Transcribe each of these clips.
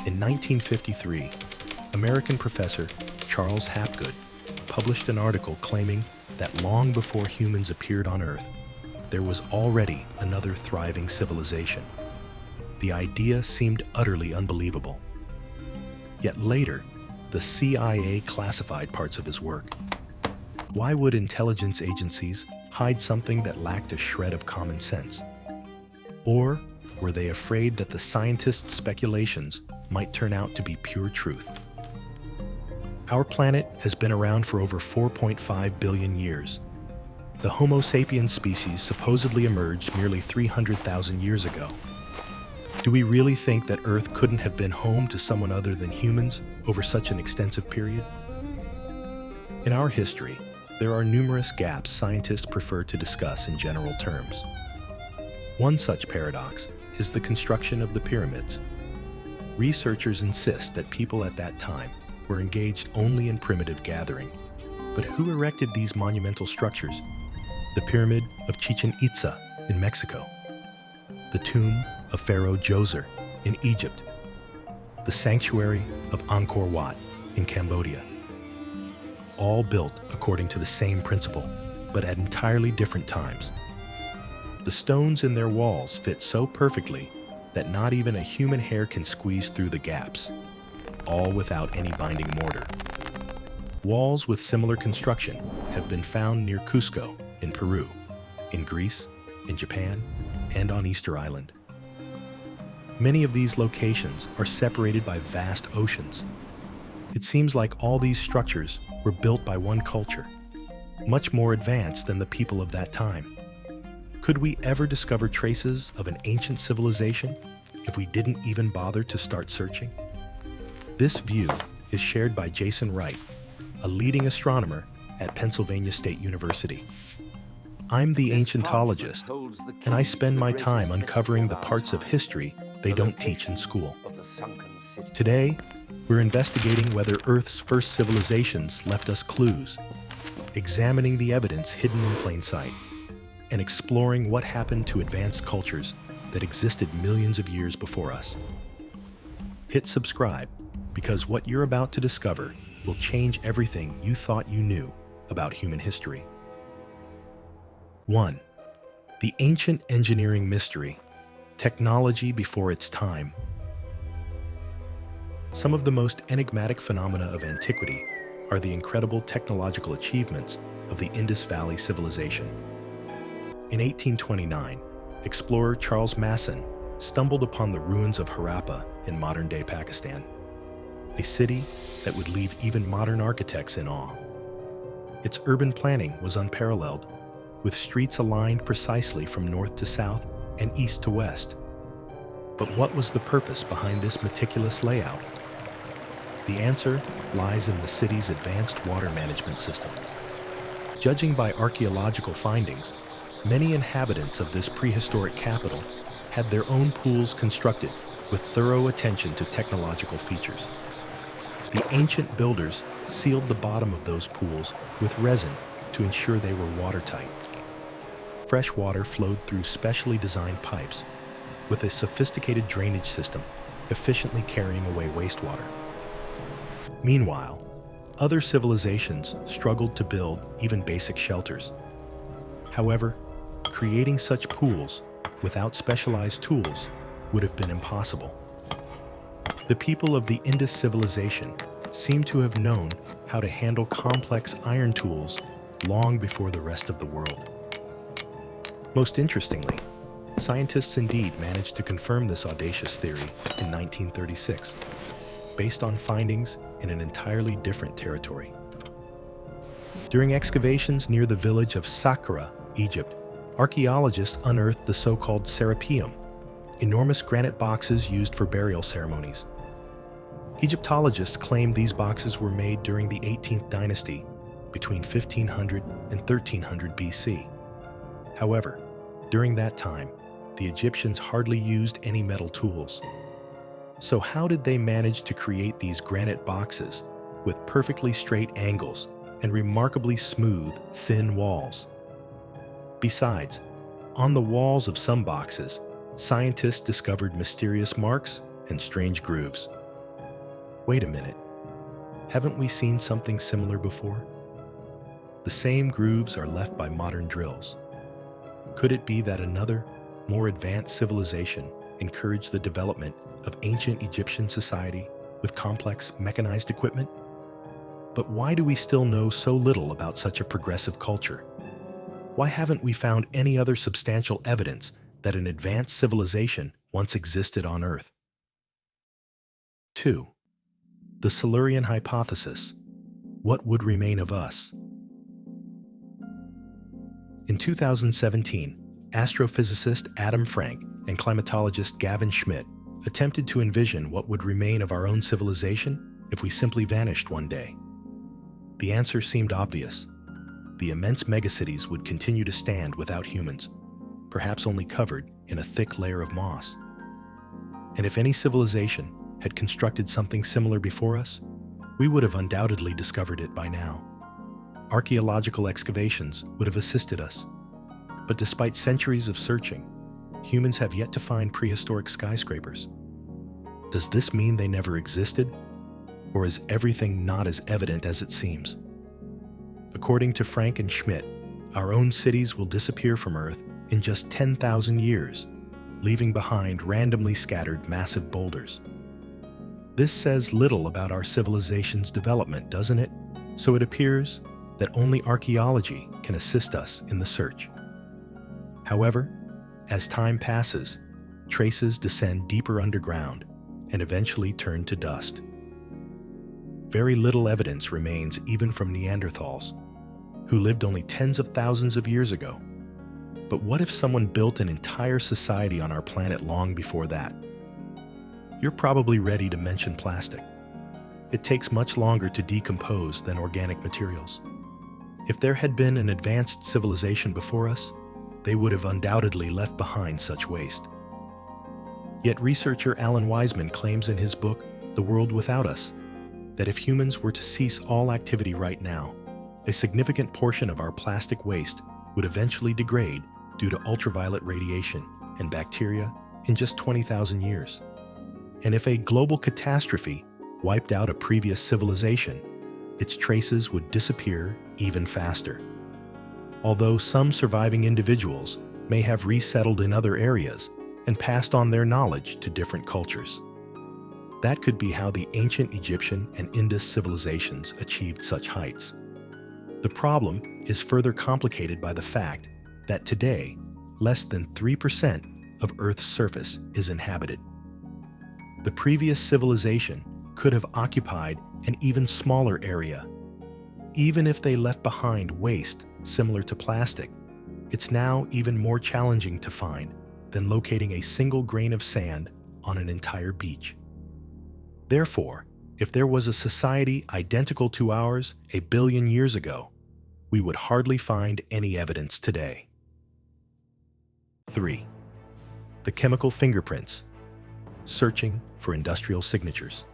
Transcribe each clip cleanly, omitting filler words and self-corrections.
In 1953, American professor Charles Hapgood published an article claiming that long before humans appeared on Earth, there was already another thriving civilization. The idea seemed utterly unbelievable. Yet later, the CIA classified parts of his work. Why would intelligence agencies hide something that lacked a shred of common sense? Or were they afraid that the scientists' speculations might turn out to be pure truth? Our planet has been around for over 4.5 billion years. The Homo sapiens species supposedly emerged merely 300,000 years ago. Do we really think that Earth couldn't have been home to someone other than humans over such an extensive period? In our history, there are numerous gaps scientists prefer to discuss in general terms. One such paradox is the construction of the pyramids. Researchers insist that people at that time were engaged only in primitive gathering. But who erected these monumental structures? The Pyramid of Chichen Itza in Mexico, the tomb of Pharaoh Djoser in Egypt, the sanctuary of Angkor Wat in Cambodia. All built according to the same principle, but at entirely different times. The stones in their walls fit so perfectly that not even a human hair can squeeze through the gaps, all without any binding mortar. Walls with similar construction have been found near Cusco in Peru, in Greece, in Japan, and on Easter Island. Many of these locations are separated by vast oceans. It seems like all these structures were built by one culture, much more advanced than the people of that time. Could we ever discover traces of an ancient civilization if we didn't even bother to start searching? This view is shared by Jason Wright, a leading astronomer at Pennsylvania State University. I'm the ancientologist, and I spend my time uncovering the parts of history they don't teach in school. Today, we're investigating whether Earth's first civilizations left us clues, examining the evidence hidden in plain sight, and exploring what happened to advanced cultures that existed millions of years before us. Hit subscribe, because what you're about to discover will change everything you thought you knew about human history. 1. The ancient engineering mystery, technology before its time. Some of the most enigmatic phenomena of antiquity are the incredible technological achievements of the Indus Valley civilization. In 1829, explorer Charles Masson stumbled upon the ruins of Harappa in modern-day Pakistan, a city that would leave even modern architects in awe. Its urban planning was unparalleled, with streets aligned precisely from north to south and east to west. But what was the purpose behind this meticulous layout? The answer lies in the city's advanced water management system. Judging by archaeological findings, many inhabitants of this prehistoric capital had their own pools constructed with thorough attention to technological features. The ancient builders sealed the bottom of those pools with resin to ensure they were watertight. Fresh water flowed through specially designed pipes, with a sophisticated drainage system efficiently carrying away wastewater. Meanwhile, other civilizations struggled to build even basic shelters. However, creating such pools without specialized tools would have been impossible. The people of the Indus civilization seem to have known how to handle complex iron tools long before the rest of the world. Most interestingly, scientists indeed managed to confirm this audacious theory in 1936, based on findings in an entirely different territory. During excavations near the village of Saqqara, Egypt, archaeologists unearthed the so-called serapeum, enormous granite boxes used for burial ceremonies. Egyptologists claim these boxes were made during the 18th dynasty, between 1500 and 1300 BC. However, during that time, the Egyptians hardly used any metal tools. So how did they manage to create these granite boxes with perfectly straight angles and remarkably smooth, thin walls? Besides, on the walls of some boxes, scientists discovered mysterious marks and strange grooves. Wait a minute. Haven't we seen something similar before? The same grooves are left by modern drills. Could it be that another, more advanced civilization encouraged the development of ancient Egyptian society with complex mechanized equipment? But why do we still know so little about such a progressive culture? Why haven't we found any other substantial evidence that an advanced civilization once existed on Earth? 2. The Silurian hypothesis. What would remain of us? In 2017, astrophysicist Adam Frank and climatologist Gavin Schmidt attempted to envision what would remain of our own civilization if we simply vanished one day. The answer seemed obvious. The immense megacities would continue to stand without humans, perhaps only covered in a thick layer of moss. And if any civilization had constructed something similar before us, we would have undoubtedly discovered it by now. Archaeological excavations would have assisted us. But despite centuries of searching, humans have yet to find prehistoric skyscrapers. Does this mean they never existed? Or is everything not as evident as it seems? According to Frank and Schmidt, our own cities will disappear from Earth in just 10,000 years, leaving behind randomly scattered massive boulders. This says little about our civilization's development, doesn't it? So it appears that only archaeology can assist us in the search. However, as time passes, traces descend deeper underground and eventually turn to dust. Very little evidence remains even from Neanderthals, who lived only tens of thousands of years ago. But what if someone built an entire society on our planet long before that? You're probably ready to mention plastic. It takes much longer to decompose than organic materials. If there had been an advanced civilization before us, they would have undoubtedly left behind such waste. Yet researcher Alan Wiseman claims in his book, The World Without Us, that if humans were to cease all activity right now, a significant portion of our plastic waste would eventually degrade due to ultraviolet radiation and bacteria in just 20,000 years. And if a global catastrophe wiped out a previous civilization, its traces would disappear even faster. Although some surviving individuals may have resettled in other areas and passed on their knowledge to different cultures. That could be how the ancient Egyptian and Indus civilizations achieved such heights. The problem is further complicated by the fact that today, less than 3% of Earth's surface is inhabited. The previous civilization could have occupied an even smaller area. Even if they left behind waste similar to plastic, it's now even more challenging to find than locating a single grain of sand on an entire beach. Therefore, if there was a society identical to ours a billion years ago, we would hardly find any evidence today. 3. The chemical fingerprints. Searching for industrial signatures.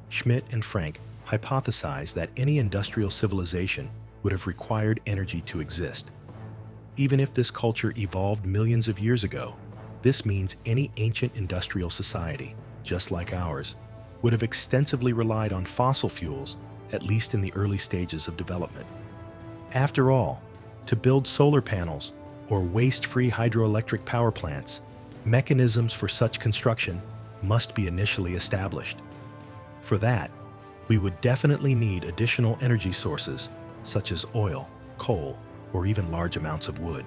Schmidt and Frank hypothesized that any industrial civilization would have required energy to exist. Even if this culture evolved millions of years ago, this means any ancient industrial society, just like ours, would have extensively relied on fossil fuels, at least in the early stages of development. After all, to build solar panels or waste-free hydroelectric power plants, mechanisms for such construction must be initially established. For that, we would definitely need additional energy sources such as oil, coal, or even large amounts of wood.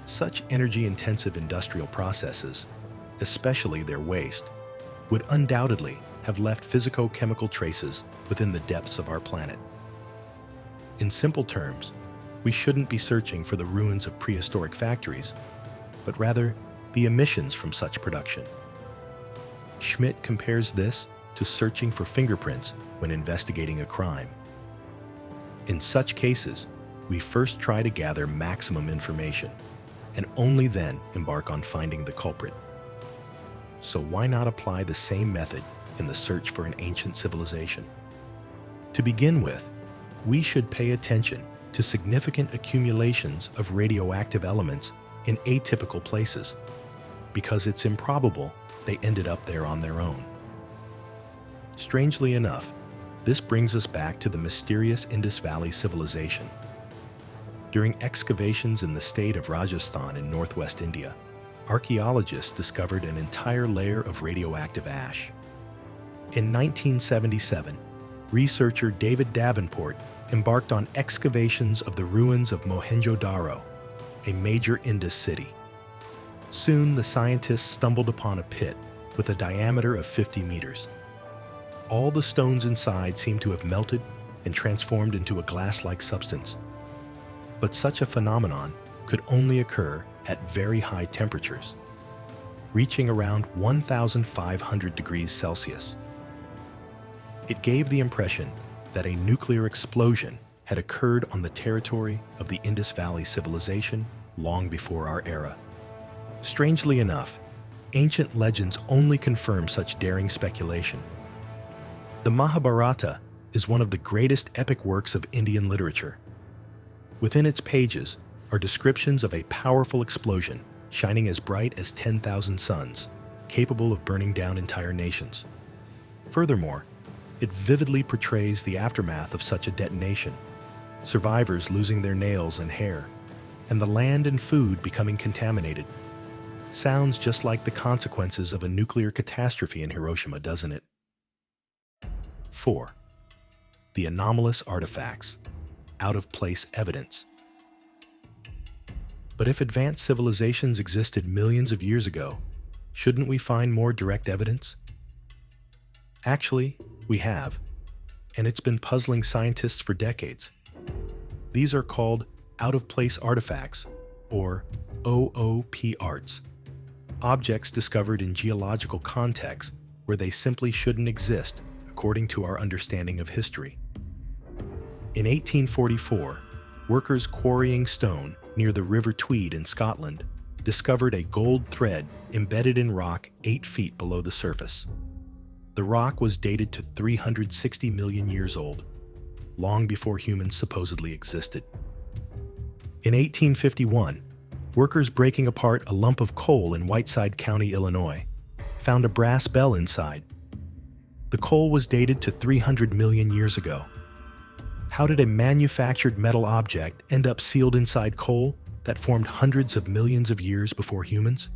Such energy-intensive industrial processes, especially their waste, would undoubtedly have left physico-chemical traces within the depths of our planet. In simple terms, we shouldn't be searching for the ruins of prehistoric factories, but rather the emissions from such production. Schmidt compares this to searching for fingerprints when investigating a crime. In such cases, we first try to gather maximum information, and only then embark on finding the culprit. So why not apply the same method in the search for an ancient civilization? To begin with, we should pay attention to significant accumulations of radioactive elements in atypical places, because it's improbable they ended up there on their own. Strangely enough, this brings us back to the mysterious Indus Valley civilization. During excavations in the state of Rajasthan in northwest India, archaeologists discovered an entire layer of radioactive ash. In 1977, researcher David Davenport embarked on excavations of the ruins of Mohenjo-Daro, a major Indus city. Soon, the scientists stumbled upon a pit with a diameter of 50 meters. All the stones inside seemed to have melted and transformed into a glass-like substance. But such a phenomenon could only occur at very high temperatures, reaching around 1,500 degrees Celsius. It gave the impression that a nuclear explosion had occurred on the territory of the Indus Valley civilization long before our era. Strangely enough, ancient legends only confirm such daring speculation. The Mahabharata is one of the greatest epic works of Indian literature. Within its pages are descriptions of a powerful explosion shining as bright as 10,000 suns, capable of burning down entire nations. Furthermore, it vividly portrays the aftermath of such a detonation, survivors losing their nails and hair, and the land and food becoming contaminated. Sounds just like the consequences of a nuclear catastrophe in Hiroshima, doesn't it? 4. The anomalous artifacts, out-of-place evidence. But if advanced civilizations existed millions of years ago, shouldn't we find more direct evidence? Actually, we have, and it's been puzzling scientists for decades. These are called out-of-place artifacts, or OOP arts, objects discovered in geological contexts where they simply shouldn't exist according to our understanding of history. In 1844, workers quarrying stone near the River Tweed in Scotland discovered a gold thread embedded in rock 8 feet below the surface. The rock was dated to 360 million years old, long before humans supposedly existed. In 1851, workers breaking apart a lump of coal in Whiteside County, Illinois, found a brass bell inside. The coal was dated to 300 million years ago. How did a manufactured metal object end up sealed inside coal that formed hundreds of millions of years before humans?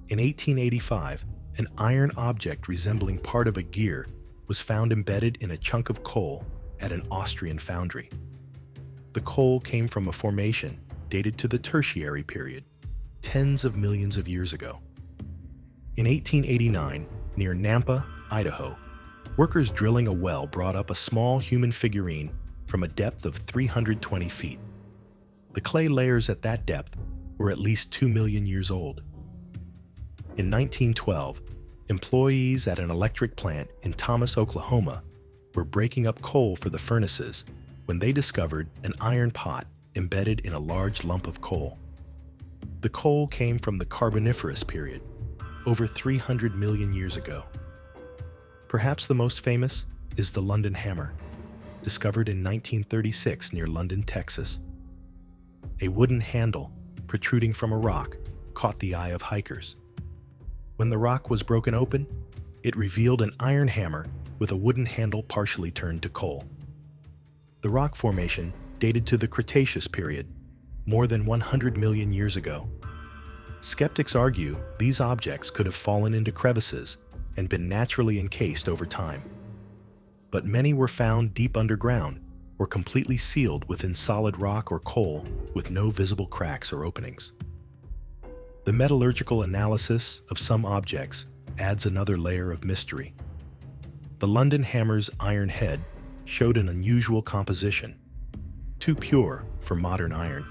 In 1885, an iron object resembling part of a gear was found embedded in a chunk of coal at an Austrian foundry. The coal came from a formation dated to the Tertiary period, tens of millions of years ago. In 1889, near Nampa, Idaho, workers drilling a well brought up a small human figurine from a depth of 320 feet. The clay layers at that depth were at least 2 million years old. In 1912, employees at an electric plant in Thomas, Oklahoma, were breaking up coal for the furnaces when they discovered an iron pot embedded in a large lump of coal. The coal came from the Carboniferous period, over 300 million years ago. Perhaps the most famous is the London hammer, discovered in 1936 near London, Texas. A wooden handle protruding from a rock caught the eye of hikers. When the rock was broken open, it revealed an iron hammer with a wooden handle partially turned to coal. The rock formation dated to the Cretaceous period, more than 100 million years ago. Skeptics argue these objects could have fallen into crevices and been naturally encased over time. But many were found deep underground or completely sealed within solid rock or coal with no visible cracks or openings. The metallurgical analysis of some objects adds another layer of mystery. The London hammer's iron head showed an unusual composition, too pure for modern iron,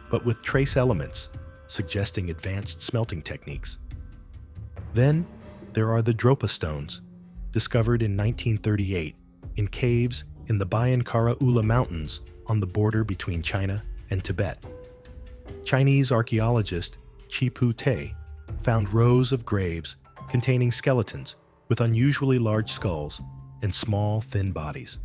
but with trace elements suggesting advanced smelting techniques. Then there are the Dropa stones, discovered in 1938 in caves in the Bayankara Ula Mountains on the border between China and Tibet. Chinese archaeologist Qipu Te found rows of graves containing skeletons with unusually large skulls and small, thin bodies.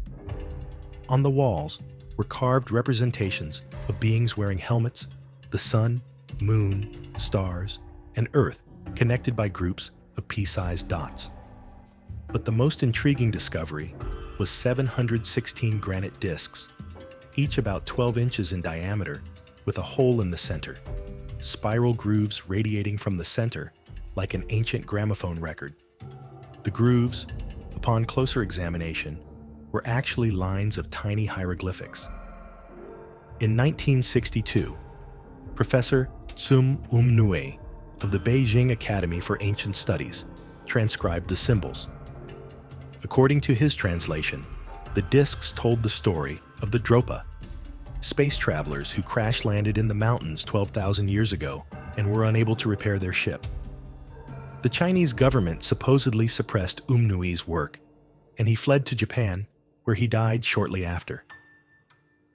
On the walls were carved representations of beings wearing helmets, the sun, moon, stars, and earth connected by groups of pea-sized dots. But the most intriguing discovery was 716 granite discs, each about 12 inches in diameter, with a hole in the center, spiral grooves radiating from the center like an ancient gramophone record. The grooves, upon closer examination, were actually lines of tiny hieroglyphics. In 1962, Professor Tsum Nue of the Beijing Academy for Ancient Studies transcribed the symbols. According to his translation, the discs told the story of the Dropa, space travelers who crash-landed in the mountains 12,000 years ago and were unable to repair their ship. The Chinese government supposedly suppressed Nui's work, and he fled to Japan, where he died shortly after.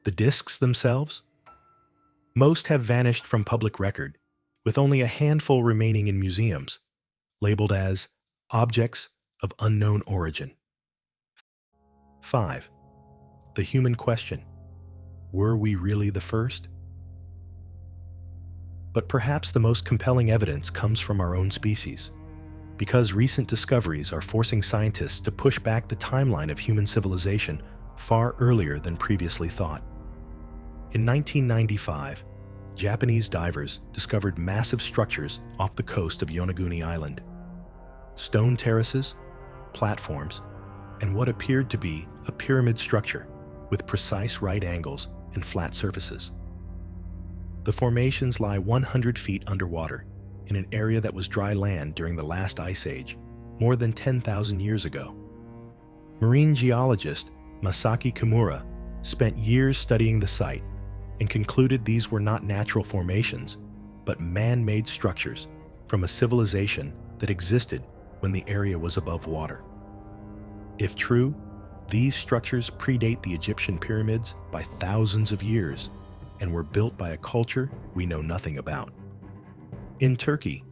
The discs themselves? Most have vanished from public record, with only a handful remaining in museums, labeled as objects of unknown origin. 5. The human question. Were we really the first? But perhaps the most compelling evidence comes from our own species, because recent discoveries are forcing scientists to push back the timeline of human civilization far earlier than previously thought. In 1995, Japanese divers discovered massive structures off the coast of Yonaguni Island. Stone terraces, platforms, and what appeared to be a pyramid structure with precise right angles and flat surfaces. The formations lie 100 feet underwater in an area that was dry land during the last ice age, more than 10,000 years ago. Marine geologist Masaki Kimura spent years studying the site and concluded these were not natural formations, but man-made structures from a civilization that existed when the area was above water. If true, these structures predate the Egyptian pyramids by thousands of years and were built by a culture we know nothing about. In Turkey,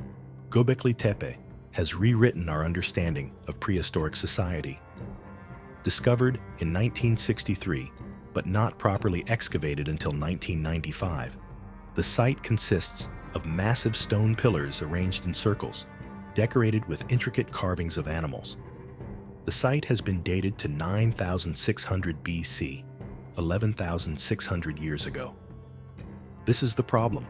Göbekli Tepe has rewritten our understanding of prehistoric society. Discovered in 1963, but not properly excavated until 1995, the site consists of massive stone pillars arranged in circles, decorated with intricate carvings of animals. The site has been dated to 9,600 BC, 11,600 years ago. This is the problem.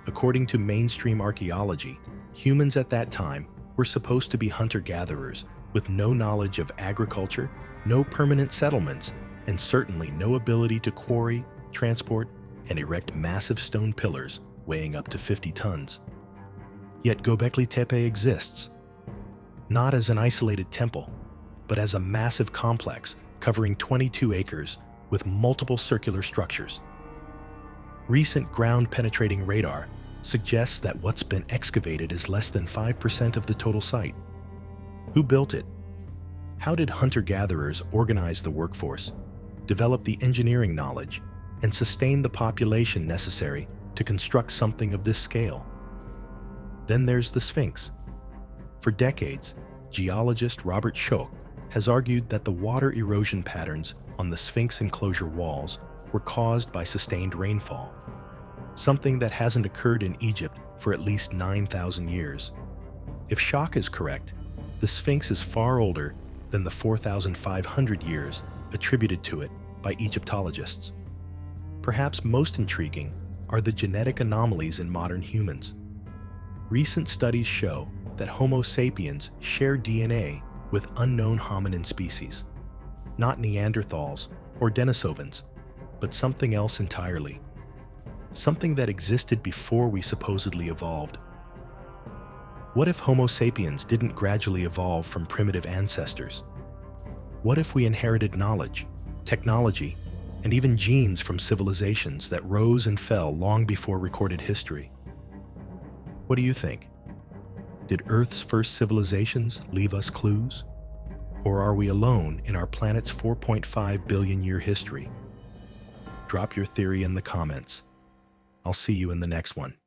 According to mainstream archaeology, humans at that time were supposed to be hunter-gatherers with no knowledge of agriculture, no permanent settlements, and certainly no ability to quarry, transport, and erect massive stone pillars weighing up to 50 tons. Yet Göbekli Tepe exists, not as an isolated temple, but as a massive complex covering 22 acres with multiple circular structures. Recent ground-penetrating radar suggests that what's been excavated is less than 5% of the total site. Who built it? How did hunter-gatherers organize the workforce, develop the engineering knowledge, and sustain the population necessary to construct something of this scale? Then there's the Sphinx. For decades, geologist Robert Schoch has argued that the water erosion patterns on the Sphinx enclosure walls were caused by sustained rainfall, something that hasn't occurred in Egypt for at least 9,000 years. If Schoch is correct, the Sphinx is far older than the 4,500 years attributed to it by Egyptologists. Perhaps most intriguing are the genetic anomalies in modern humans. Recent studies show that Homo sapiens share DNA with unknown hominin species, not Neanderthals or Denisovans, but something else entirely. Something that existed before we supposedly evolved. What if Homo sapiens didn't gradually evolve from primitive ancestors? What if we inherited knowledge, technology, and even genes from civilizations that rose and fell long before recorded history? What do you think? Did Earth's first civilizations leave us clues? Or are we alone in our planet's 4.5 billion year history? Drop your theory in the comments. I'll see you in the next one.